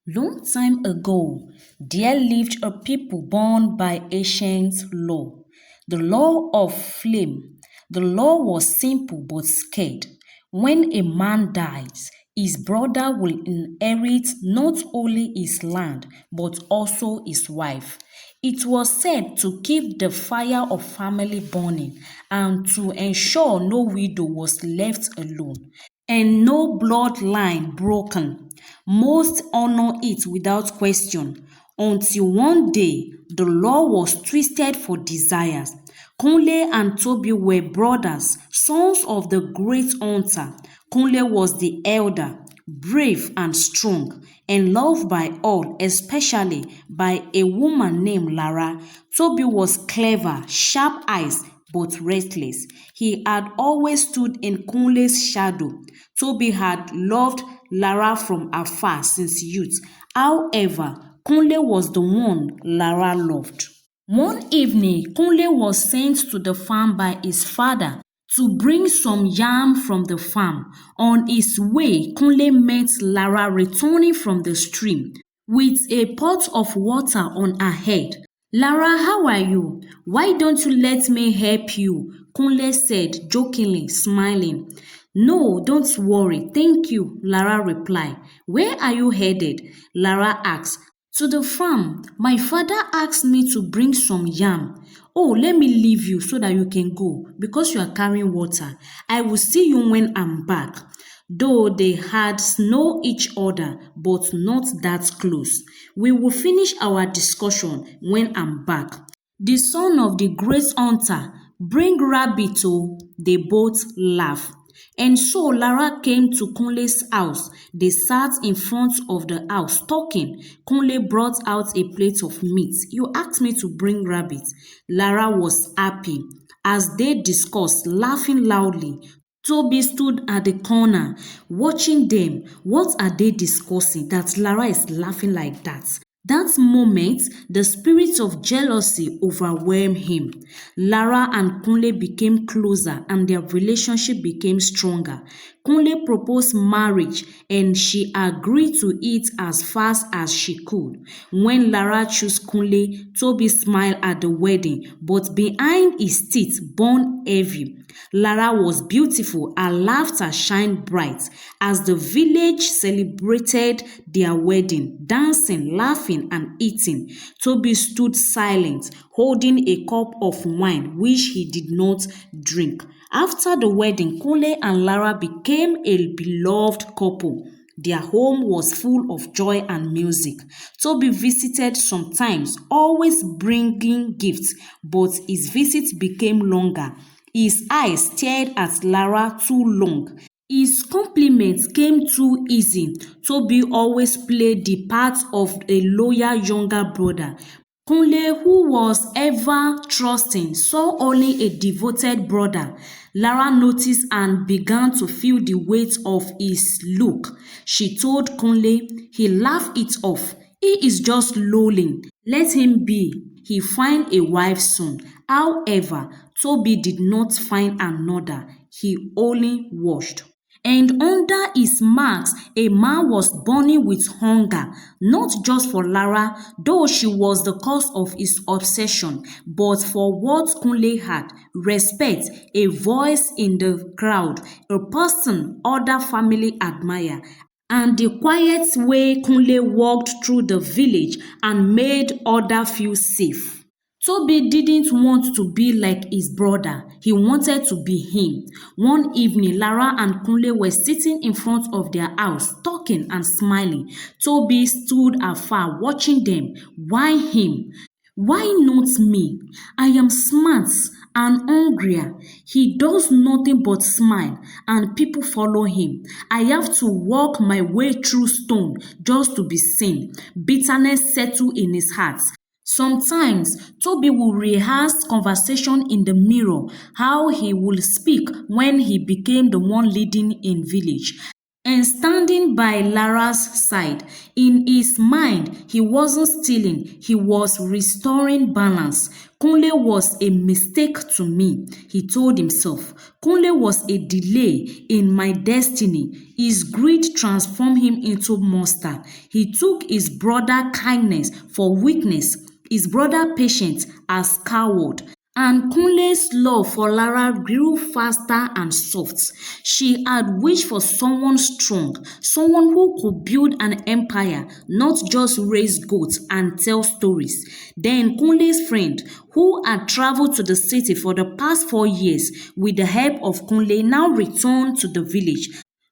Long time ago, there lived a people bound by ancient law, the law of flame. The law was simple but scared. When a man dies, his brother will inherit not only his land but also his wife. It was said to keep the fire of family burning and to ensure no widow was left alone and no bloodline broken. Most honor it without question, until one day the law was twisted for desires. Kunlay and Toby were brothers, sons of the great hunter. Kunlay was the elder, brave and strong, and loved by all, especially by a woman named Lara. Toby was clever, sharp eyes, but restless. He had always stood in Kunlay's shadow. Toby had loved Lara from afar since youth. However, Kunlay was the one Lara loved. One evening, Kunlay was sent to the farm by his father to bring some yam from the farm. On his way, Kunle met Lara returning from the stream with a pot of water on her head. Lara, how are you? Why don't you let me help you? Kunle said, jokingly, smiling. No, don't worry, thank you, Lara replied. Where are you headed? Lara asked. To the farm. My father asked me to bring some yam. Oh, let me leave you so that you can go because you are carrying water. I will see you when I'm back. Though they had known each other, but not that close. We will finish our discussion when I'm back. The son of the great hunter, bring Reby too. They both laughed. And so Lara came to Kunle's house. They sat in front of the house talking. Kunle brought out a plate of meat. You asked me to bring rabbit. Lara was happy. As they discussed, laughing loudly, Toby stood at the corner, watching them. What are they discussing that Lara is laughing like that? That moment, the spirit of jealousy overwhelmed him. Lara and Kunle became closer and their relationship became stronger. Kunle proposed marriage and she agreed to it as fast as she could. When Lara chose Kunle, Toby smiled at the wedding, but behind his teeth burned heavy. Lara was beautiful, her laughter shined bright as the village celebrated their wedding, dancing, laughing, and eating. Toby stood silent, holding a cup of wine which he did not drink. After the wedding, Kunle and Lara became a beloved couple. Their home was full of joy and music. Toby visited sometimes, always bringing gifts, but his visits became longer. His eyes stared at Lara too long. His compliments came too easy. Toby always played the part of a loyal younger brother. Kunle, who was ever trusting, saw only a devoted brother. Lara noticed and began to feel the weight of his look. She told Kunle. He laughed it off. He is just lolling. Let him be. He find a wife soon. However, Toby did not find another. He only watched. And under his marks, a man was burning with hunger, not just for Lara, though she was the cause of his obsession, but for what Kunle had, respect, a voice in the crowd, a person other family admire, and the quiet way Kunle walked through the village and made others feel safe. Toby didn't want to be like his brother. He wanted to be him. One evening, Lara and Kunle were sitting in front of their house, talking and smiling. Toby stood afar, watching them. Why him? Why not me? I am smart and hungrier. He does nothing but smile, and people follow him. I have to walk my way through stone just to be seen. Bitterness settled in his heart. Sometimes, Toby will rehearse conversation in the mirror, how he will speak when he became the one leading in village. And standing by Lara's side, in his mind, he wasn't stealing, he was restoring balance. Kunlay was a mistake to me, he told himself. Kunlay was a delay in my destiny. His greed transformed him into a monster. He took his brother kindness for weakness, his brother patience as coward. And Kunle's love for Lara grew faster and soft. She had wished for someone strong, someone who could build an empire, not just raise goats and tell stories. Then Kunle's friend, who had traveled to the city for the past 4 years with the help of Kunle, now returned to the village.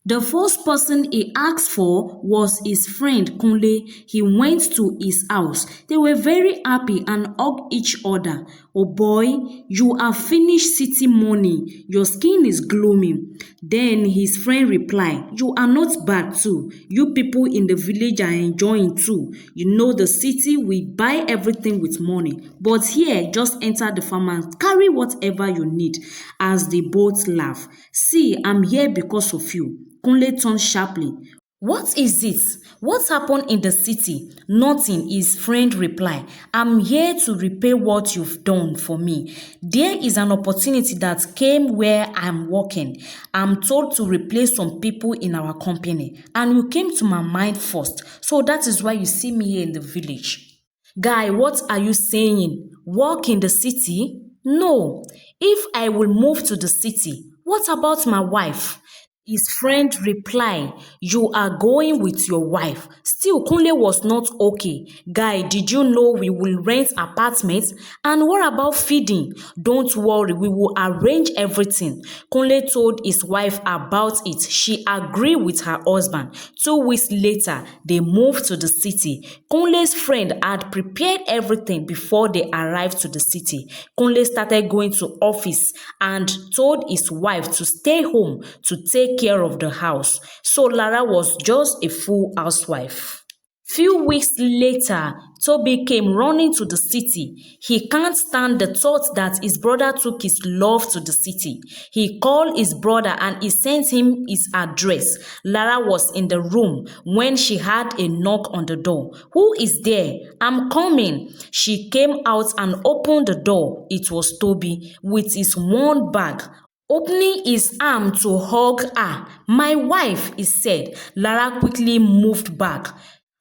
The first person he asked for was his friend Kunle. He went to his house. They were very happy and hugged each other. Oh boy, you have finished city money. Your skin is glowing. Then his friend replied, you are not bad too. You people in the village are enjoying too. You know the city, we buy everything with money. But here, just enter the farm and carry whatever you need. As they both laugh. See, I'm here because of you. Kunle turned sharply. What is it? What happened in the city? Nothing, his friend replied. I'm here to repay what you've done for me. There is an opportunity that came where I'm working. I'm told to replace some people in our company. And you came to my mind first. So that is why you see me here in the village. Guy, what are you saying? Work in the city? No. If I will move to the city, what about my wife? His friend replied, you are going with your wife. Still, Kunle was not okay. Guy, did you know we will rent apartments? And what about feeding? Don't worry, we will arrange everything. Kunle told his wife about it. She agreed with her husband. 2 weeks later, they moved to the city. Kunle's friend had prepared everything before they arrived to the city. Kunle started going to office and told his wife to stay home to take care of the house. So Lara was just a full housewife. Few weeks later, Toby came running to the city. He can't stand the thought that his brother took his love to the city. He called his brother and he sent him his address. Lara was in the room when she had a knock on the door. Who is there? I'm coming. She came out and opened the door. It was Toby with his worn bag. Opening his arm to hug her. My wife, he said. Lara quickly moved back.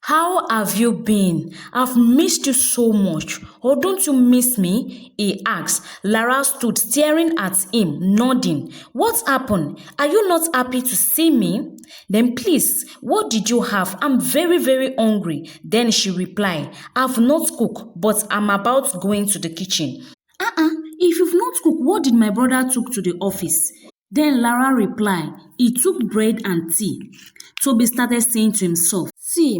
How have you been? I've missed you so much. Or don't you miss me? He asked. Lara stood staring at him, nodding. What happened? Are you not happy to see me? Then please, what did you have? I'm very, very hungry. Then she replied, I've not cooked, but I'm about going to the kitchen. If you've not cooked, what did my brother took to the office? Then Lara replied, he took bread and tea. Toby started saying to himself, see,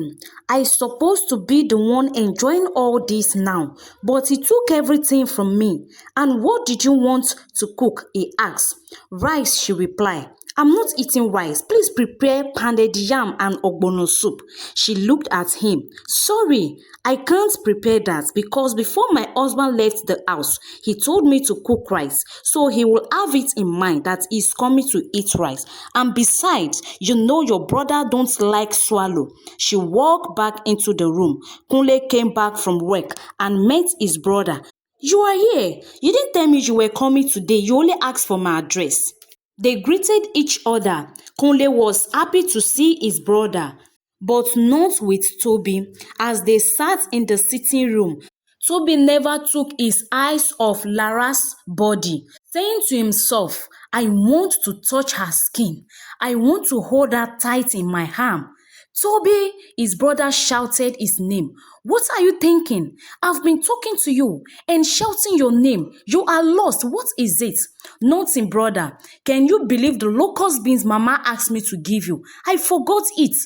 I supposed to be the one enjoying all this now, but he took everything from me. And what did you want to cook? He asked. Rice, she replied. I'm not eating rice. Please prepare pounded yam and ogbono soup. She looked at him. Sorry, I can't prepare that because before my husband left the house, he told me to cook rice. So he will have it in mind that he's coming to eat rice. And besides, you know your brother don't like swallow. She walked back into the room. Kunle came back from work and met his brother. You are here. You didn't tell me you were coming today. You only asked for my address. They greeted each other. Kunle was happy to see his brother, but not with Toby. As they sat in the sitting room, Toby never took his eyes off Lara's body, saying to himself, I want to touch her skin. I want to hold her tight in my arm. Toby, his brother shouted his name. What are you thinking? I've been talking to you and shouting your name. You are lost. What is it? Nothing, brother. Can you believe the locust beans Mama asked me to give you? I forgot it.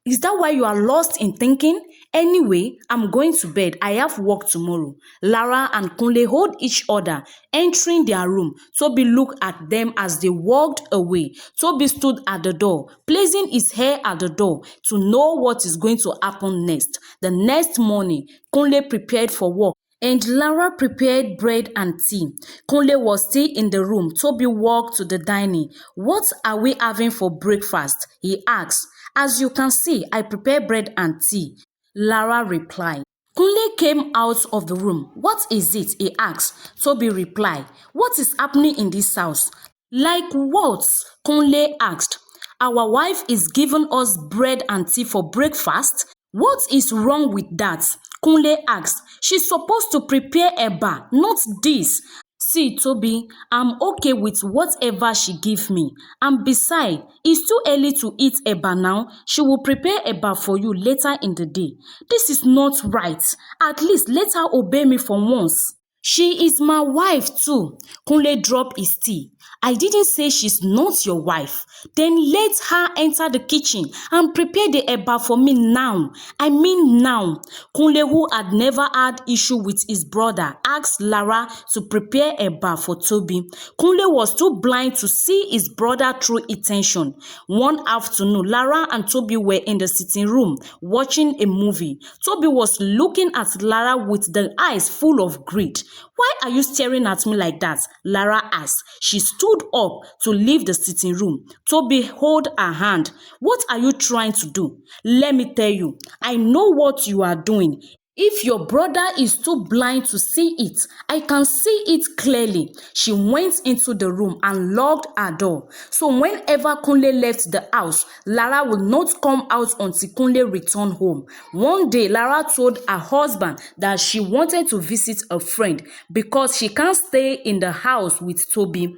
Is that why you are lost in thinking? Anyway, I'm going to bed. I have work tomorrow. Lara and Kunle hold each other, entering their room. Toby looked at them as they walked away. Toby stood at the door, placing his hair at the door to know what is going to happen next. The next morning, Kunle prepared for work, and Lara prepared bread and tea. Kunle was still in the room. Toby walked to the dining. What are we having for breakfast? He asked. As you can see, I prepare bread and tea. Lara replied. Kunle came out of the room. "What is it?" he asked. Toby replied, "What is happening in this house?" "Like what?" Kunle asked. "Our wife is giving us bread and tea for breakfast." "What is wrong with that?" Kunle asked. "She's supposed to prepare eba, not this." "See, Toby, I'm okay with whatever she give me. And besides, it's too early to eat eba now. She will prepare eba for you later in the day. This is not right. At least let her obey me for once." "She is my wife too." Kunle dropped his tea. "I didn't say she's not your wife." "Then let her enter the kitchen and prepare the eba for me now. I mean now." Kunle, who had never had issue with his brother, asked Lara to prepare eba for Toby. Kunle was too blind to see his brother true intention. One afternoon, Lara and Toby were in the sitting room watching a movie. Toby was looking at Lara with the eyes full of greed. "Why are you staring at me like that?" Lara asked. She stood up to leave the sitting room. Toby held her hand. "What are you trying to do?" "Let me tell you, I know what you are doing. If your brother is too blind to see it, I can see it clearly." She went into the room and locked her door. So whenever Kunle left the house, Lara would not come out until Kunle returned home. One day, Lara told her husband that she wanted to visit a friend because she can't stay in the house with Toby.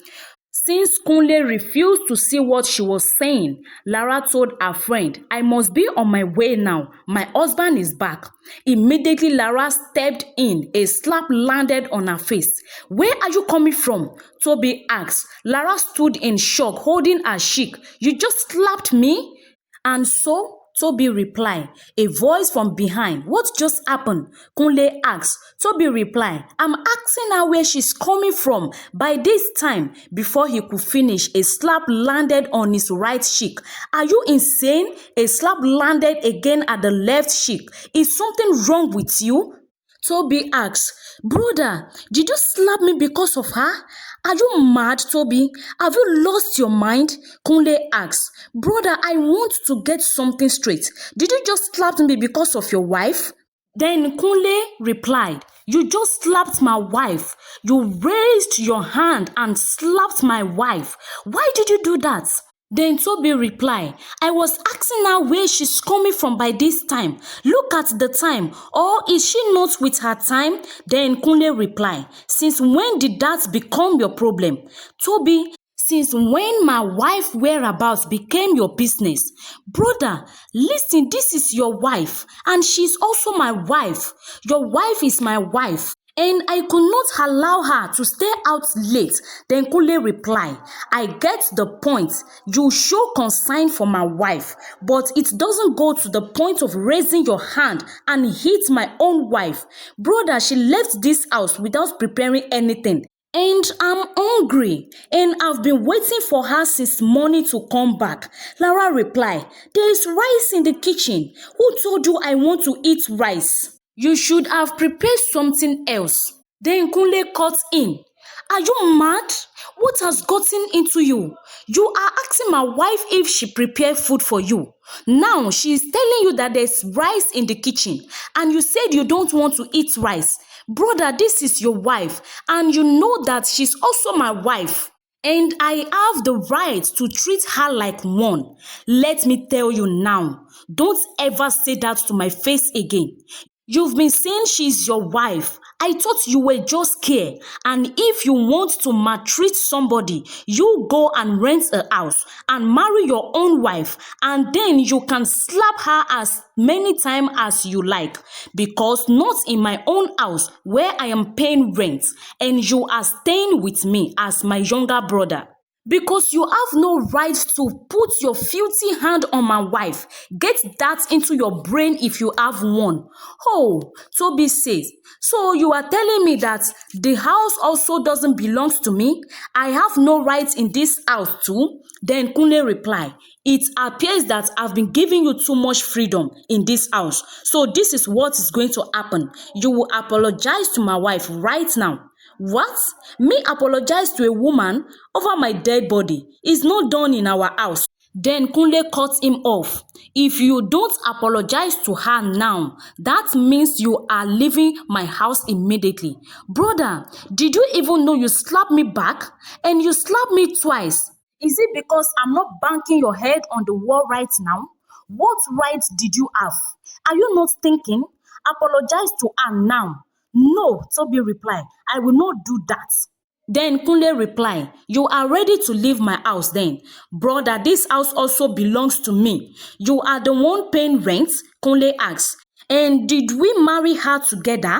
Since Kunle refused to see what she was saying, Lara told her friend, "I must be on my way now. My husband is back." Immediately, Lara stepped in. A slap landed on her face. "Where are you coming from?" Toby asked. Lara stood in shock, holding her cheek. "You just slapped me?" "And so?" Toby replied. A voice from behind. "What just happened?" Kunle asked. Toby replied, "I'm asking her where she's coming from." By this time, before he could finish, a slap landed on his right cheek. "Are you insane?" A slap landed again at the left cheek. "Is something wrong with you?" Toby asked. "Brother, did you slap me because of her? Are you mad, Toby? Have you lost your mind?" Kunle asked. "Brother, I want to get something straight. Did you just slap me because of your wife?" Then Kunle replied, "You just slapped my wife. You raised your hand and slapped my wife. Why did you do that?" Then Toby replied, "I was asking her where she's coming from by this time. Look at the time. Or is she not with her time?" Then Kunle replied, "Since when did that become your problem?" Toby, "Since when my wife whereabouts became your business." "Brother, listen, this is your wife and she's also my wife. Your wife is my wife, and I could not allow her to stay out late." Then Kunle replied, "I get the point. You show concern for my wife, but it doesn't go to the point of raising your hand and hit my own wife. Brother, she left this house without preparing anything. And I'm hungry, and I've been waiting for her since morning to come back." Lara replied, "There is rice in the kitchen. Who told you I want to eat rice? You should have prepared something else." Then Kunle cut in. "Are you mad? What has gotten into you? You are asking my wife if she prepared food for you. Now she is telling you that there's rice in the kitchen, and you said you don't want to eat rice. Brother, this is your wife, and you know that she's also my wife, and I have the right to treat her like one. Let me tell you now, don't ever say that to my face again. You've been saying she's your wife. I thought you were just scared. And if you want to maltreat somebody, you go and rent a house and marry your own wife, and then you can slap her as many times as you like, because not in my own house where I am paying rent, and you are staying with me as my younger brother. Because you have no right to put your filthy hand on my wife. Get that into your brain if you have one." "Oh," Toby says, "so you are telling me that the house also doesn't belong to me? I have no right in this house too?" Then Kunle replied, "It appears that I've been giving you too much freedom in this house. So this is what is going to happen. You will apologize to my wife right now." "What? Me apologize to a woman over my dead body? It's not done in our house." Then Kunle cut him off. If you don't apologize to her now, that means you are leaving my house immediately. Brother, did you even know you slapped me back? And you slapped me twice. Is it because I'm not banking your head on the wall right now? What right did you have? Are you not thinking? Apologize to her now. No, Toby replied. I will not do that. Then Kunle replied, you are ready to leave my house then. Brother, this house also belongs to me. You are the one paying rent? Kunle asked. And did we marry her together?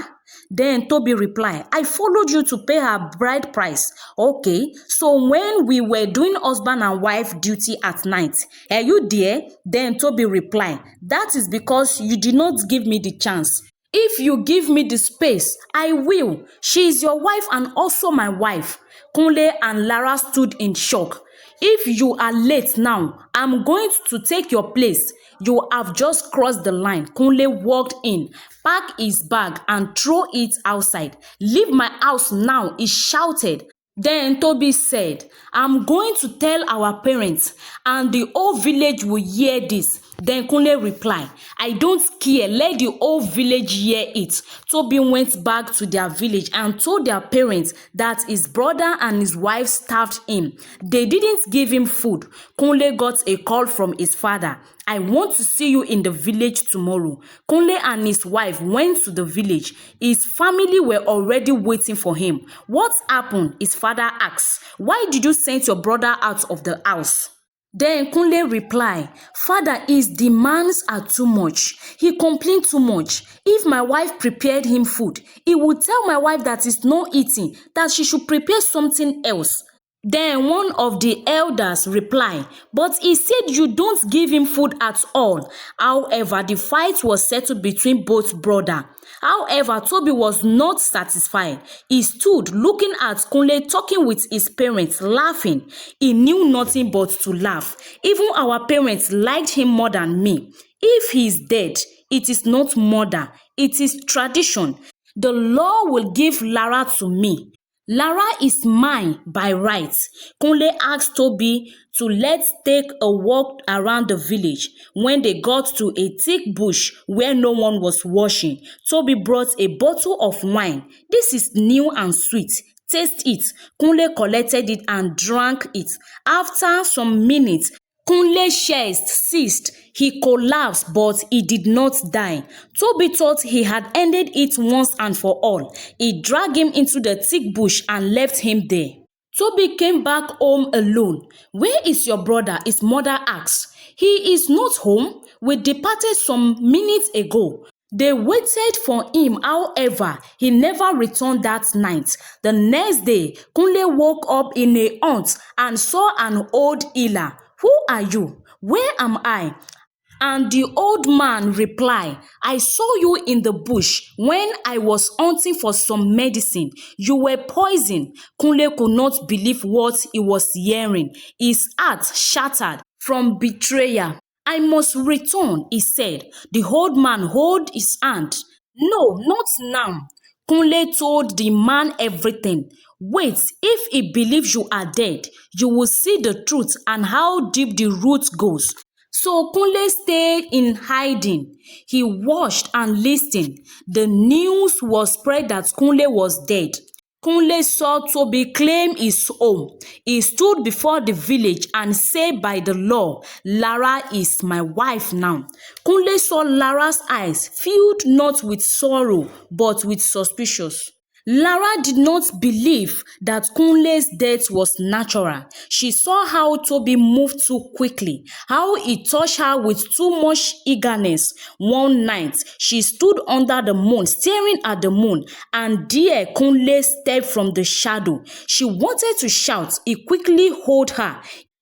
Then Toby replied, I followed you to pay her bride price. Okay, so when we were doing husband and wife duty at night, are you there? Then Toby replied, that is because you did not give me the chance. If you give me the space, I will. She is your wife and also my wife. Kunle and Lara stood in shock. If you are late now, I'm going to take your place. You have just crossed the line. Kunle walked in, packed his bag and threw it outside. Leave my house now, he shouted. Then Toby said, I'm going to tell our parents and the whole village will hear this. Then Kunle replied, I don't care, let the whole village hear it. Toby went back to their village and told their parents that his brother and his wife starved him. They didn't give him food. Kunle got a call from his father. I want to see you in the village tomorrow. Kunle and his wife went to the village. His family were already waiting for him. What happened? His father asked. Why did you send your brother out of the house? Then Kunle replied, Father, his demands are too much. He complained too much. If my wife prepared him food, he would tell my wife that he's not eating, that she should prepare something else. Then one of the elders replied, but he said you don't give him food at all. However, the fight was settled between both brothers. However, Toby was not satisfied. He stood looking at Kunle talking with his parents, laughing. He knew nothing but to laugh. Even our parents liked him more than me. If he is dead, it is not murder, it is tradition. The law will give Lara to me. Lara is mine by right. Kunle asked Toby to let's take a walk around the village. When they got to a thick bush where no one was washing, Toby brought a bottle of wine. This is new and sweet. Taste it. Kunle collected it and drank it. After some minutes, Kunle's chest ceased. He collapsed, but he did not die. Toby thought he had ended it once and for all. He dragged him into the thick bush and left him there. Toby came back home alone. Where is your brother? His mother asked. He is not home. We departed some minutes ago. They waited for him, however, he never returned that night. The next day, Kunle woke up in a hunt and saw an old healer. Who are you? Where am I? And the old man replied, I saw you in the bush when I was hunting for some medicine. You were poisoned. Kunle could not believe what he was hearing. His heart shattered from betrayal. I must return, he said. The old man held his hand. No, not now. Kunle told the man everything. Wait, if he believes you are dead, you will see the truth and how deep the root goes. So Kunle stayed in hiding. He watched and listened. The news was spread that Kunle was dead. Kunle saw Toby claim his home. He stood before the village and said, by the law, Lara is my wife now. Kunle saw Lara's eyes filled not with sorrow but with suspicion. Lara did not believe that Kunle's death was natural. She saw how Toby moved too quickly, how he touched her with too much eagerness. One night, she stood under the moon, staring at the moon, and there Kunle stepped from the shadow. She wanted to shout. He quickly held her.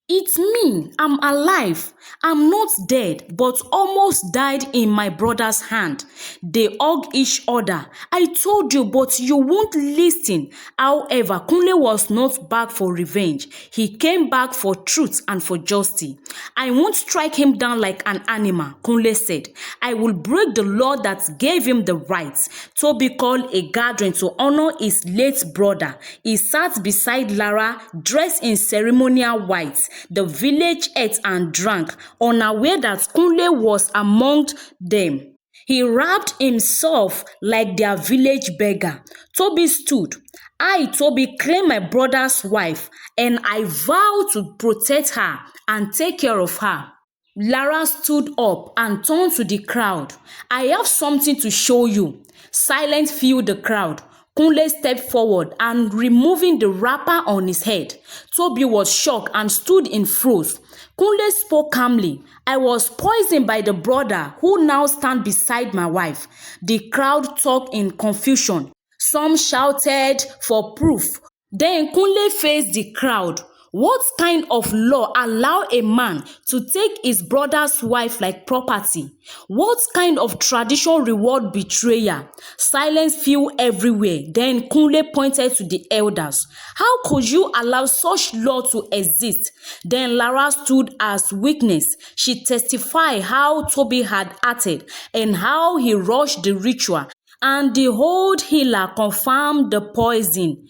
It's me, I'm alive. I'm not dead, but almost died in my brother's hand. They hug each other. I told you, but you won't listen. However, Kunlay was not back for revenge. He came back for truth and for justice. I won't strike him down like an animal, Kunlay said. I will break the law that gave him the rights. Toby called a gathering to honor his late brother. He sat beside Lara, dressed in ceremonial white. The village ate and drank, unaware that Kunlay was among them. He wrapped himself like their village beggar. Toby stood. I, Toby, claim my brother's wife, and I vow to protect her and take care of her. Lara stood up and turned to the crowd. I have something to show you. Silence filled the crowd. Kunlay stepped forward and removing the wrapper on his head. Toby was shocked and stood in froze. Kunlay spoke calmly. I was poisoned by the brother who now stands beside my wife. The crowd talked in confusion. Some shouted for proof. Then Kunlay faced the crowd. What kind of law allow a man to take his brother's wife like property? What kind of tradition reward betrayal? Silence filled everywhere. Then Kunlay pointed to the elders. How could you allow such law to exist? Then Lara stood as witness. She testified how Toby had acted and how he rushed the ritual, and the old healer confirmed the poison.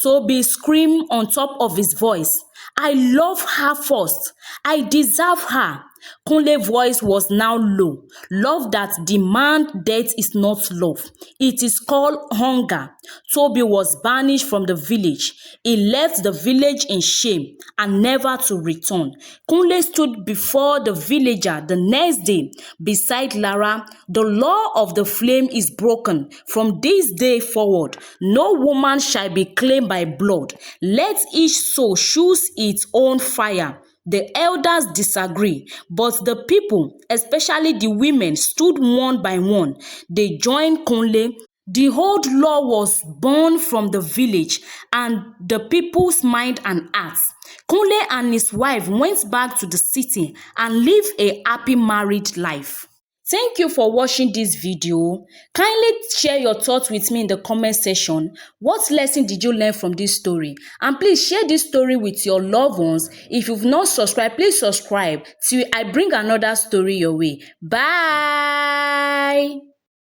Toby screamed on top of his voice. I love her first. I deserve her. Kunlay's voice was now low. Love that demands death is not love. It is called hunger. Toby was banished from the village. He left the village in shame and never to return. Kunlay stood before the villager the next day beside Lara. The law of the flame is broken. From this day forward, no woman shall be claimed by blood. Let each soul choose its own fire. The elders disagree, but the people, especially the women, stood one by one. They joined Kunlay. The old law was born from the village and the people's mind and hearts. Kunlay and his wife went back to the city and lived a happy married life. Thank you for watching this video. Kindly share your thoughts with me in the comment section. What lesson did you learn from this story? And please share this story with your loved ones. If you've not subscribed, please subscribe till I bring another story your way. Bye.